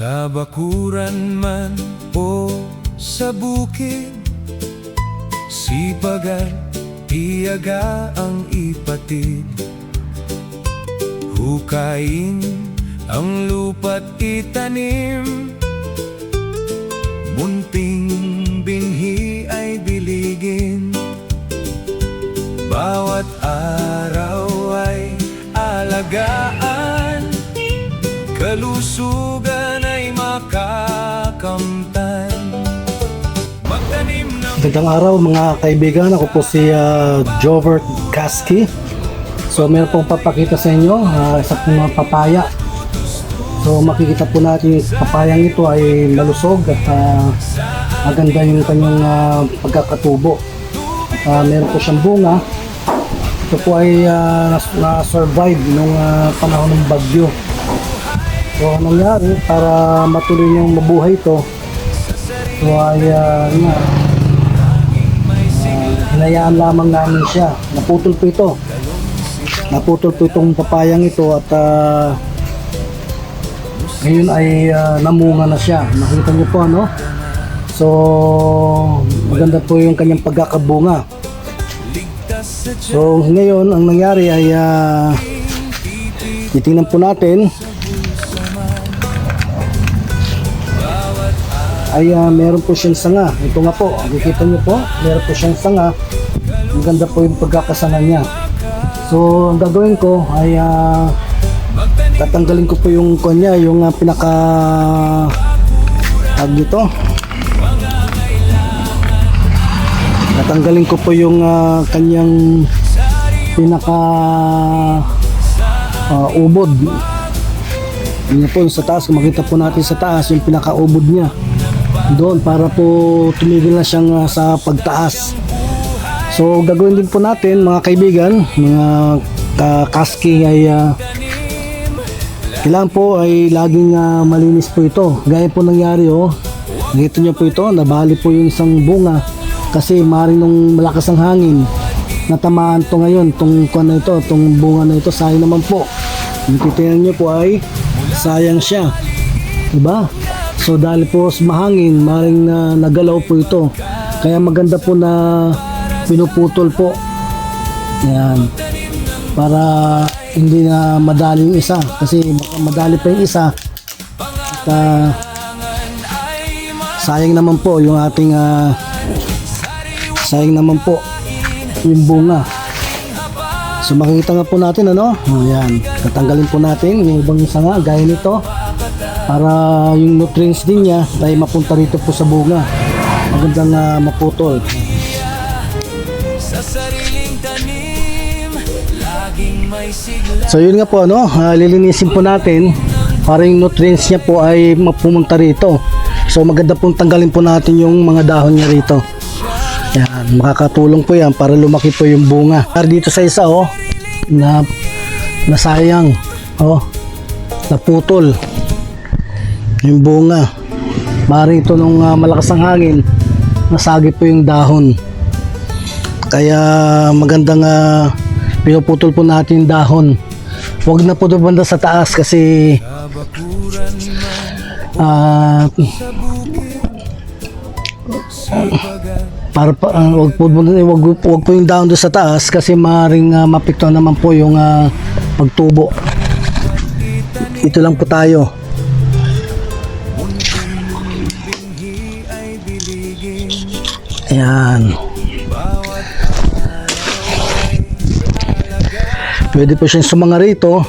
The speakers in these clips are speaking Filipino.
Sa bakuran man o sa bukid, sipag at tiyaga ang ipatid. Hukayin ang lupa't itanim, munting binhi ay diligin. Bawat araw ay alagaan, kalusugan ay makakamtan. Magtanim ng Magandang araw mga kaibigan, ako po si Jovert Kaski. So meron pong papakita sa inyo, isa pong papaya. So makikita po natin yung papayang ito ay malusog at maganda yung kanyang pagkakatubo. Meron po siyang bunga. Ito po ay na-survive nung panahon ng bagyo. So anong nangyari para matuloy niyang mabuhay ito, so ay hinayaan lamang namin siya. Naputol po itong papayang ito at ngayon ay namunga na siya. Nakita niyo po ano? So maganda po yung kanyang pagkakabunga. So ngayon ang nangyari ay titingnan po natin ay meron po siyang sanga. Ito nga po, nakikita niyo po, meron po siyang sanga. Ang ganda po yung pagkakasanga niya. So ang gagawin ko ay tatanggalin ko po yung kanya, yung pinaka tag dito. Tatanggalin ko po yung kanyang pinaka ubod. Yun po sa taas, kung makita po natin sa taas yung pinaka ubod niya doon para po tumigil na siyang sa pagtaas. So gagawin din po natin mga kaibigan, mga kaski ay kailangan po ay laging malinis po ito. Gaya po nangyari nakita nyo po ito, nabali po yung isang bunga kasi maring nung malakas ang hangin natamaan to ngayon, itong bunga na ito, sayang naman po. Titingnan nyo po ay sayang siya, diba? So dahil po mahangin, maring nagalaw po ito, kaya maganda po na pinuputol po. Yan, para hindi na madali yung isa, kasi baka madali pa yung isa at sayang naman po yung ating sayang naman po yung bunga. So makikita nga po natin ayan, tatanggalin po natin yung ibang sanga gaya nito para yung nutrients din niya ay mapunta rito po sa bunga. Magandang maputol. So yun nga po lilinisin po natin para yung nutrients niya po ay mapumunta rito. So maganda pong tanggalin po natin yung mga dahon niya rito. Yan, makakatulong po yan para lumaki po yung bunga. Dito sa isa na nasayang naputol yung bunga. Maaaring ito nung malakas ang hangin nasagi po yung dahon. Kaya magandang pinuputol po natin yung dahon. Huwag na po doon banda sa taas kasi para wag po yung dahon doon sa taas kasi maaaring mapikto naman po yung pagtubo. Ito lang po tayo. Ayan. Pwede po siyang sumanga rito.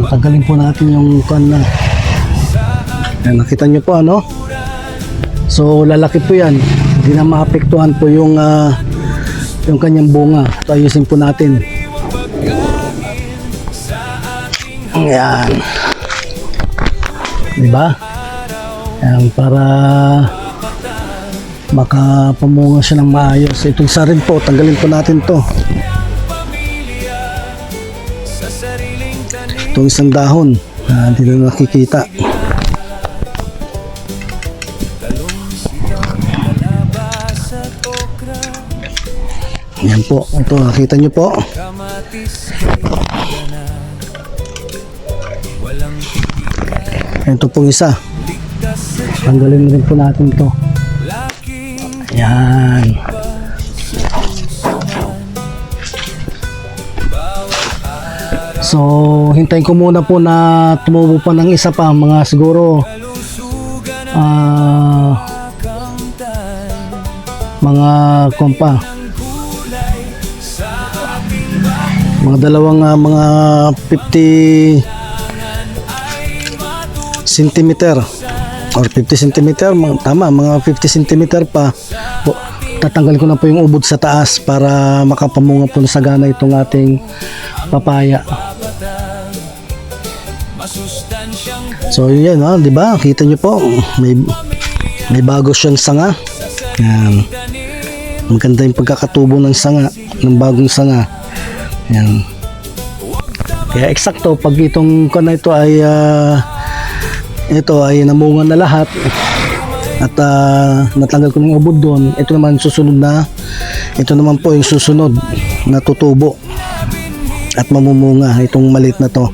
Tanggalin po natin yung na. Ayan, nakita nyo po so lalaki po yan, hindi na maapektuhan po yung kanyang bunga. So ayusin po natin. Ayan, diba? Ayan, para makapamunga siya ng maayos. Itong isa rin po, tanggalin po natin to. Itong isang dahon hindi na nakikita. Yan po, ito nakita nyo po. Ito pong isa. Tanggalin rin po natin to. Yan. So, hintayin ko muna po na tumubo pa ng isa pa, mga siguro mga kompa. Mga dalawang mga 50 centimeter or 50 centimeter, tama, mga 50 centimeter pa. Tatanggal ko na po yung ubod sa taas para makapamunga po sa gana itong ating papaya. So yun, di ba? Kita nyo po, may bago siyang sanga. Yan. Maganda yung pagkakatubo ng sanga, ng bagong sanga. Yan. Kaya eksakto pag itong kana ito ay namunga na lahat at natanggal ko ng ubod doon, ito naman po yung susunod na tutubo at mamumunga itong maliit na to.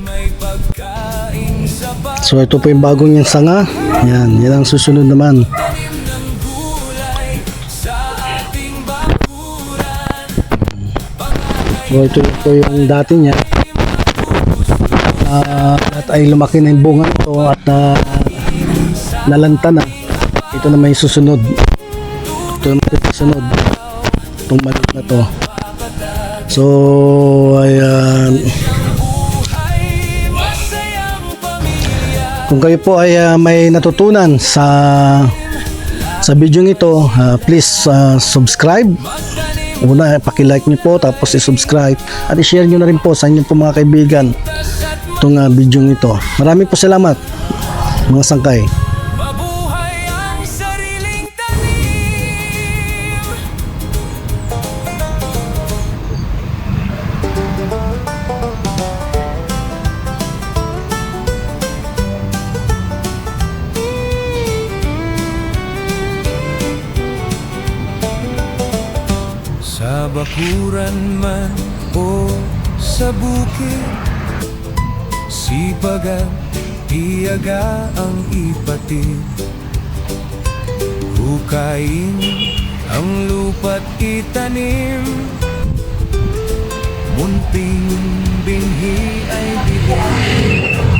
So ito po yung bagong yung sanga. Yan ang susunod naman. So ito po yung dati niya. At ay lumaki na yung bunga ito at nalanta na. Ito na may susunod. Ito na may susunod. Itong maliit na to. So ayan. Kung kayo po ay may natutunan sa video ito, please subscribe. Una, paki-like niyo po, tapos i-subscribe at i-share niyo na rin po sa inyong po mga kaibigan itong video ito. Maraming po salamat mga sangkay. Sa bakuran man o sa bukid, sipag at tiyaga ang ipatid. Hukayin ang lupa't itanim, munting binhi ay dilim.